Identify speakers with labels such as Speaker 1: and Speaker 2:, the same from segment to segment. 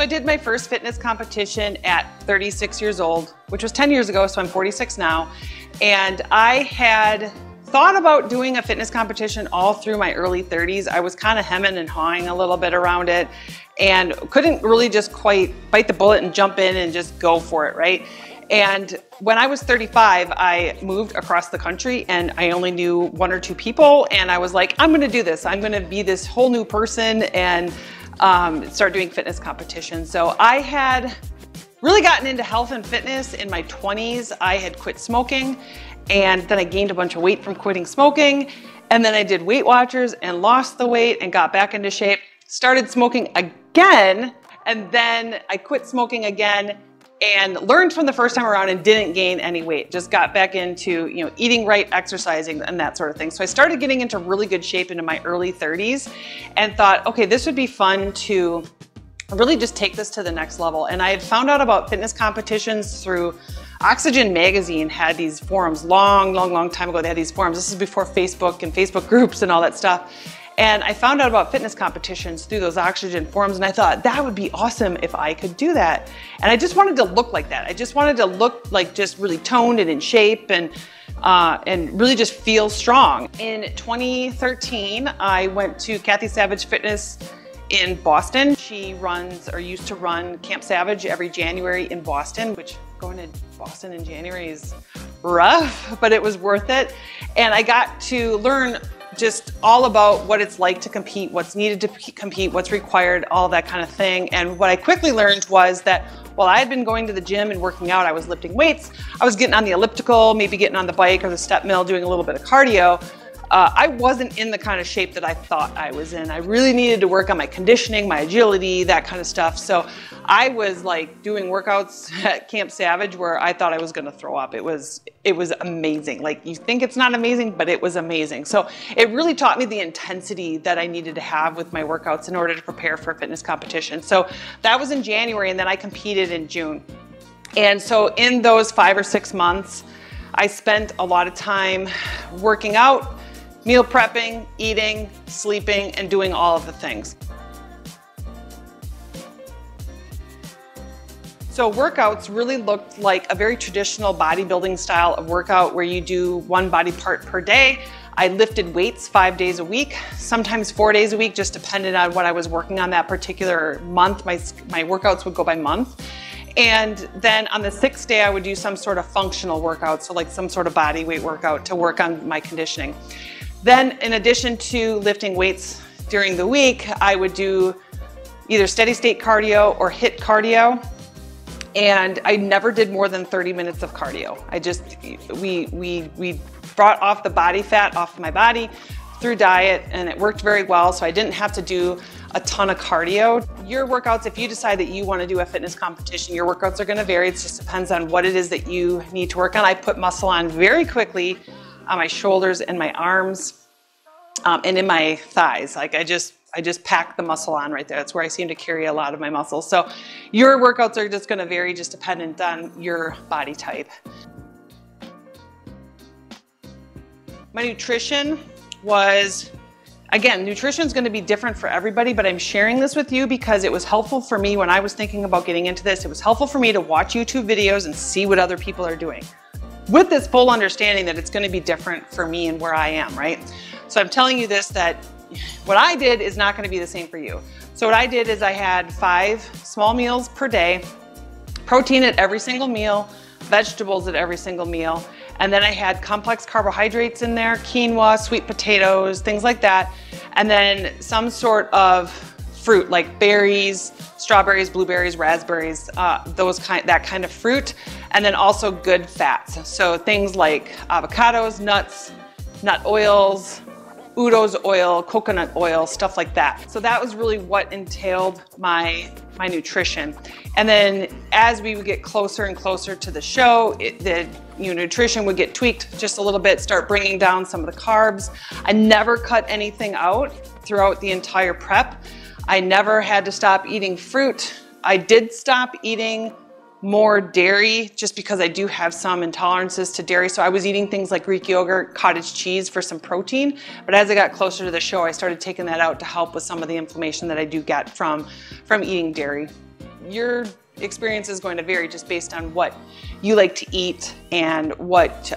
Speaker 1: So I did my first fitness competition at 36 years old, which was 10 years ago, so I'm 46 now. And I had thought about doing a fitness competition all through my early 30s. I was kind of hemming and hawing a little bit around it and couldn't really just quite bite the bullet and jump in and just go for it, right? And when I was 35, I moved across the country and I only knew 1 or 2 people. And I was like, I'm gonna do this. I'm gonna be this whole new person and start doing fitness competitions. So I had really gotten into health and fitness in my 20s. I had quit smoking and then I gained a bunch of weight from quitting smoking. And then I did Weight Watchers and lost the weight and got back into shape, started smoking again. And then I quit smoking again and learned from the first time around and didn't gain any weight. Just got back into, eating right, exercising, and that sort of thing. So I started getting into really good shape into my early 30s and thought, okay, this would be fun to really just take this to the next level. And I had found out about fitness competitions through Oxygen magazine had these forums long time ago. They had these forums. This is before Facebook and Facebook groups and all that stuff. And I found out about fitness competitions through those Oxygen forums and I thought that would be awesome if I could do that. And I just wanted to look like that. I just wanted to look like just really toned and in shape and really just feel strong. In 2013, I went to Kathy Savage Fitness in Boston. She runs or used to run Camp Savage every January in Boston, which going to Boston in January is rough, but it was worth it. And I got to learn just all about what it's like to compete, what's needed to compete, what's required, all that kind of thing. And what I quickly learned was that while I had been going to the gym and working out, I was lifting weights, I was getting on the elliptical, maybe getting on the bike or the step mill, doing a little bit of cardio. I wasn't in the kind of shape that I thought I was in. I really needed to work on my conditioning, my agility, that kind of stuff. So I was like doing workouts at Camp Savage where I thought I was gonna throw up. It was amazing. Like you think it's not amazing, but it was amazing. So it really taught me the intensity that I needed to have with my workouts in order to prepare for a fitness competition. So that was in January and then I competed in June. And so in those 5 or 6 months, I spent a lot of time working out, meal prepping, eating, sleeping, and doing all of the things. So workouts really looked like a very traditional bodybuilding style of workout where you do one body part per day. I lifted weights 5 days a week, sometimes 4 days a week, just depended on what I was working on that particular month. My workouts would go by month. And then on the 6th day, I would do some sort of functional workout. So like some sort of body weight workout to work on my conditioning. Then in addition to lifting weights during the week, I would do either steady state cardio or HIIT cardio. And I never did more than 30 minutes of cardio. We brought off the body fat off my body through diet and it worked very well. So I didn't have to do a ton of cardio. Your workouts, if you decide that you want to do a fitness competition, your workouts are going to vary. It just depends on what it is that you need to work on. I put muscle on very quickly on my shoulders and my arms and in my thighs. Like I just pack the muscle on right there. That's where I seem to carry a lot of my muscles. So your workouts are just going to vary just dependent on your body type. My nutrition was, again, nutrition is going to be different for everybody, but I'm sharing this with you because it was helpful for me when I was thinking about getting into this. It was helpful for me to watch YouTube videos and see what other people are doing, with this full understanding that it's going to be different for me and where I am, right? So I'm telling you this, that what I did is not going to be the same for you. So what I did is I had 5 small meals per day, protein at every single meal, vegetables at every single meal, and then I had complex carbohydrates in there, quinoa, sweet potatoes, things like that, and then some sort of fruit like berries, strawberries, blueberries, raspberries, that kind of fruit, and then also good fats. So things like avocados, nuts, nut oils, Udo's oil, coconut oil, stuff like that. So that was really what entailed my nutrition. And then as we would get closer and closer to the show, the nutrition would get tweaked just a little bit, start bringing down some of the carbs. I never cut anything out throughout the entire prep. I never had to stop eating fruit. I did stop eating more dairy just because I do have some intolerances to dairy. So I was eating things like Greek yogurt, cottage cheese for some protein. But as I got closer to the show, I started taking that out to help with some of the inflammation that I do get from eating dairy. your experience is going to vary just based on what you like to eat and what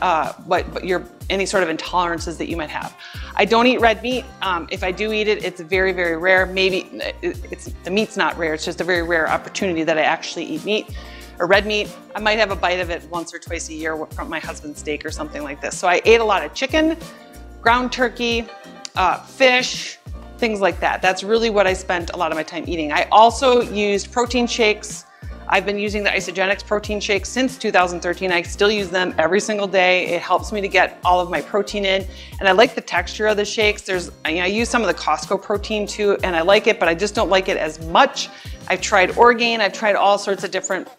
Speaker 1: your any sort of intolerances that you might have. I don't eat red meat. If I do eat it, it's very, very rare. Maybe the meat's not rare. It's just a very rare opportunity that I actually eat meat or red meat. I might have a bite of it once or twice a year from my husband's steak or something like this. So I ate a lot of chicken, ground turkey, fish, things like that. That's really what I spent a lot of my time eating. I also used protein shakes. I've been using the Isagenix protein shakes since 2013. I still use them every single day. It helps me to get all of my protein in. And I like the texture of the shakes. I use some of the Costco protein too, and I like it, but I just don't like it as much. I've tried Orgain, I've tried all sorts of different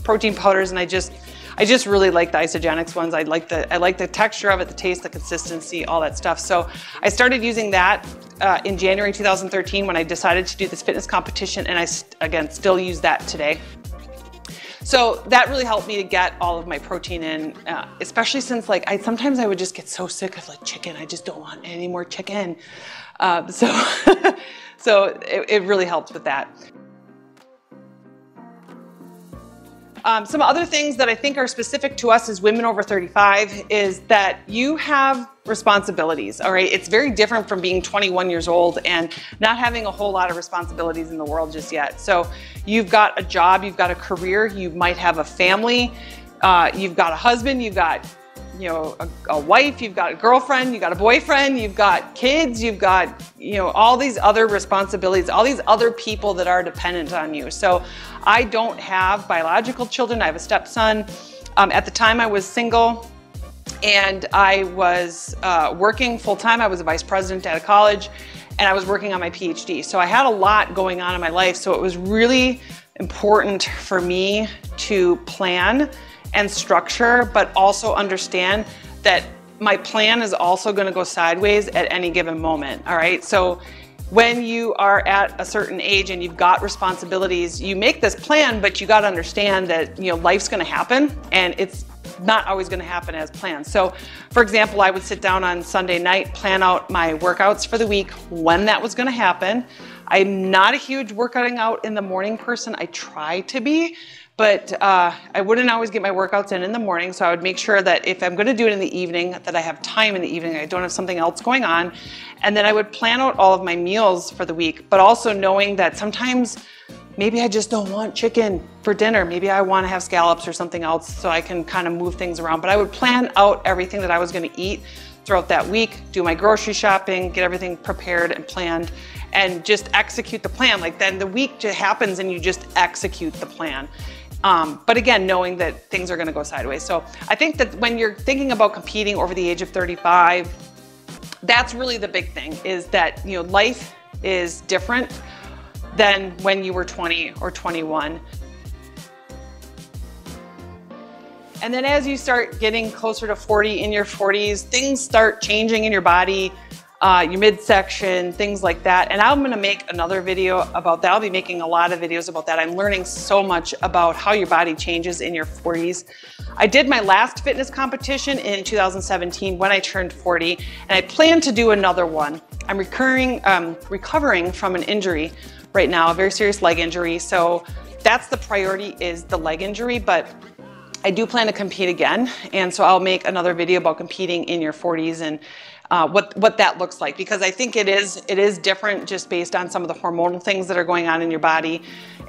Speaker 1: protein powders, and I just really like the Isagenix ones. I like the texture of it, the taste, the consistency, all that stuff. So I started using that in January 2013 when I decided to do this fitness competition, and I, again, still use that today. So that really helped me to get all of my protein in, especially since sometimes I would just get so sick of chicken. I just don't want any more chicken. So it really helped with that. Some other things that I think are specific to us as women over 35 is that you have responsibilities, all right? It's very different from being 21 years old and not having a whole lot of responsibilities in the world just yet. So you've got a job, you've got a career, you might have a family, you've got a husband, you've got a wife, you've got a girlfriend, you've got a boyfriend, you've got kids, you've got, all these other responsibilities, all these other people that are dependent on you. So I don't have biological children. I have a stepson. At the time I was single and I was working full-time. I was a vice president at a college and I was working on my PhD. So I had a lot going on in my life. So it was really important for me to plan and structure, but also understand that my plan is also going to go sideways at any given moment. All right. So when you are at a certain age and you've got responsibilities, you make this plan, but you got to understand that, life's going to happen and it's not always going to happen as planned. So for example, I would sit down on Sunday night, plan out my workouts for the week, when that was going to happen. I'm not a huge working out in the morning person. I try to be, but I wouldn't always get my workouts in the morning. So I would make sure that if I'm going to do it in the evening, that I have time in the evening. I don't have something else going on. And then I would plan out all of my meals for the week, but also knowing that sometimes maybe I just don't want chicken for dinner. Maybe I want to have scallops or something else so I can kind of move things around. But I would plan out everything that I was going to eat throughout that week, do my grocery shopping, get everything prepared and planned, and just execute the plan. Then the week just happens and you just execute the plan. But again, knowing that things are going to go sideways. So I think that when you're thinking about competing over the age of 35, that's really the big thing, is that, life is different than when you were 20 or 21. And then as you start getting closer to 40, in your 40s, things start changing in your body, your midsection, things like that. And I'm gonna make another video about that. I'll be making a lot of videos about that. I'm learning so much about how your body changes in your 40s. I did my last fitness competition in 2017 when I turned 40, and I plan to do another one. I'm recovering from an injury right now, a very serious leg injury. So that's the priority, is the leg injury, but I do plan to compete again. And so I'll make another video about competing in your 40s and what that looks like, because I think it is different just based on some of the hormonal things that are going on in your body.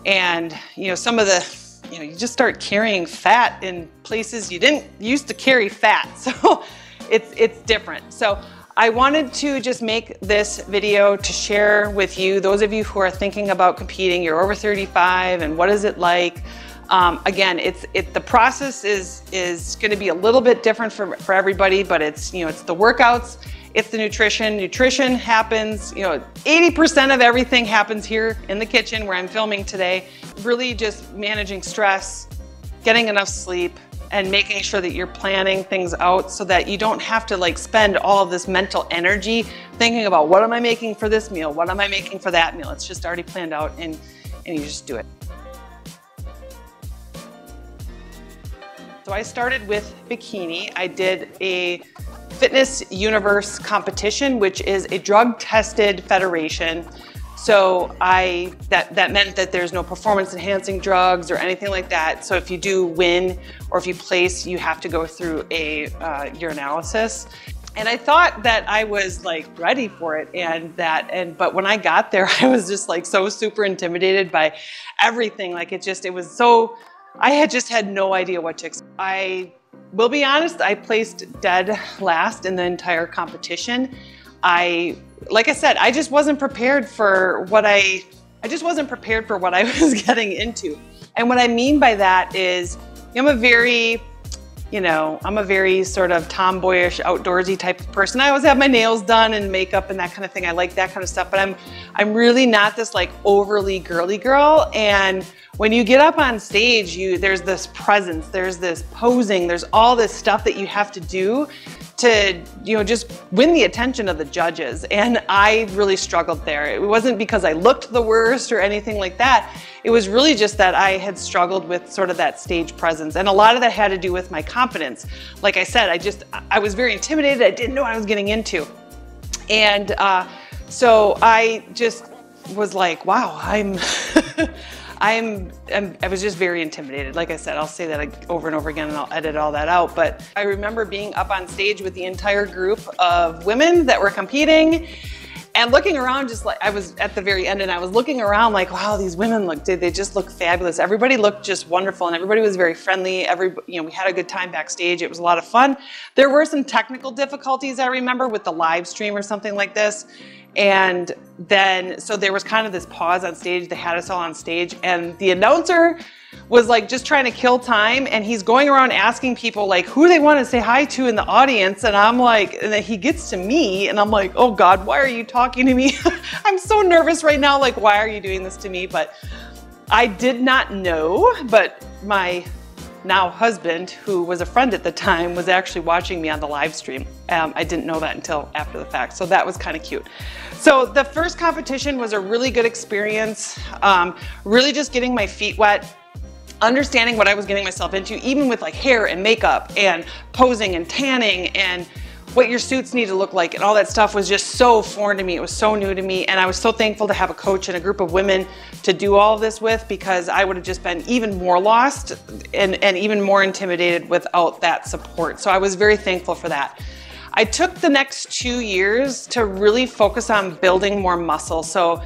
Speaker 1: And, some of the, you just start carrying fat in places you didn't used to carry fat. So it's different. So I wanted to just make this video to share with you, those of you who are thinking about competing, you're over 35, and what is it like? Again, the process is going to be a little bit different for everybody, but it's the workouts, it's the nutrition. Nutrition happens, 80% of everything happens here in the kitchen where I'm filming today. Really just managing stress, getting enough sleep, and making sure that you're planning things out so that you don't have to spend all of this mental energy thinking about, what am I making for this meal? What am I making for that meal? It's just already planned out, and you just do it. So I started with Bikini. I did a Fitness Universe competition, which is a drug-tested federation So that meant that there's no performance enhancing drugs or anything like that. So if you do win or if you place, you have to go through a urinalysis. And I thought that I was like ready for it but when I got there, I was just like so super intimidated by everything. Like I had just had no idea what to expect. I will be honest, I placed dead last in the entire competition. Like I said, I just wasn't prepared for what I was getting into. And what I mean by that is I'm a very sort of tomboyish, outdoorsy type of person. I always have my nails done and makeup and that kind of thing. I like that kind of stuff, but I'm really not this like overly girly girl. And when you get up on stage, there's this presence, there's this posing, there's all this stuff that you have to do to, just win the attention of the judges. And I really struggled there. It wasn't because I looked the worst or anything like that. It was really just that I had struggled with sort of that stage presence. And a lot of that had to do with my confidence. Like I said, I was very intimidated. I didn't know what I was getting into. And so I just was like, wow, I was just very intimidated. Like I said, I'll say that over and over again and I'll edit all that out. But I remember being up on stage with the entire group of women that were competing and looking around, just like I was at the very end and I was looking around like, wow, these women they just look fabulous. Everybody looked just wonderful and everybody was very friendly. We had a good time backstage. It was a lot of fun. There were some technical difficulties I remember with the live stream or something like this. And then, so there was kind of this pause on stage. They had us all on stage and the announcer was like just trying to kill time. And he's going around asking people like who they want to say hi to in the audience. And I'm like, and then he gets to me and I'm like, oh God, why are you talking to me? I'm so nervous right now. Like, why are you doing this to me? But I did not know, but my now husband, who was a friend at the time, was actually watching me on the live stream. I didn't know that until after the fact. So that was kind of cute. So the first competition was a really good experience. Really just getting my feet wet, understanding what I was getting myself into, even with like hair and makeup and posing and tanning and what your suits need to look like and all that stuff was just so foreign to me. It was so new to me. And I was so thankful to have a coach and a group of women to do all of this with, because I would have just been even more lost and even more intimidated without that support. So I was very thankful for that. I took the next 2 years to really focus on building more muscle. So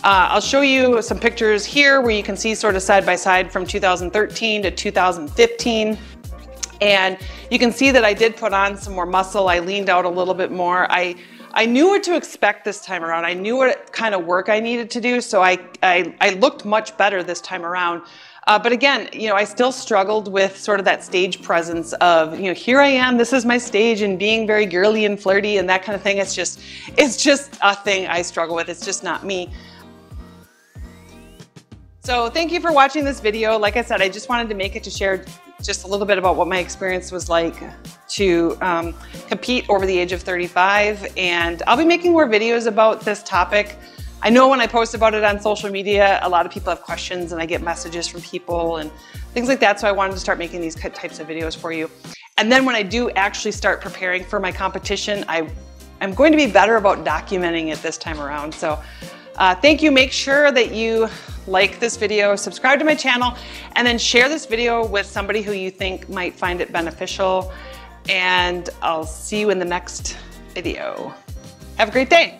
Speaker 1: I'll show you some pictures here where you can see sort of side by side from 2013 to 2015. And you can see that I did put on some more muscle. I leaned out a little bit more. I knew what to expect this time around. I knew what kind of work I needed to do. So I looked much better this time around. But again, I still struggled with sort of that stage presence of, here I am, this is my stage, and being very girly and flirty and that kind of thing. It's just a thing I struggle with. It's just not me. So thank you for watching this video. Like I said, I just wanted to make it to share just a little bit about what my experience was like to compete over the age of 35. And I'll be making more videos about this topic. I know when I post about it on social media, a lot of people have questions and I get messages from people and things like that. So I wanted to start making these types of videos for you. And then when I do actually start preparing for my competition, I'm going to be better about documenting it this time around. So thank you. Make sure that you like this video, subscribe to my channel, and then share this video with somebody who you think might find it beneficial. And I'll see you in the next video. Have a great day.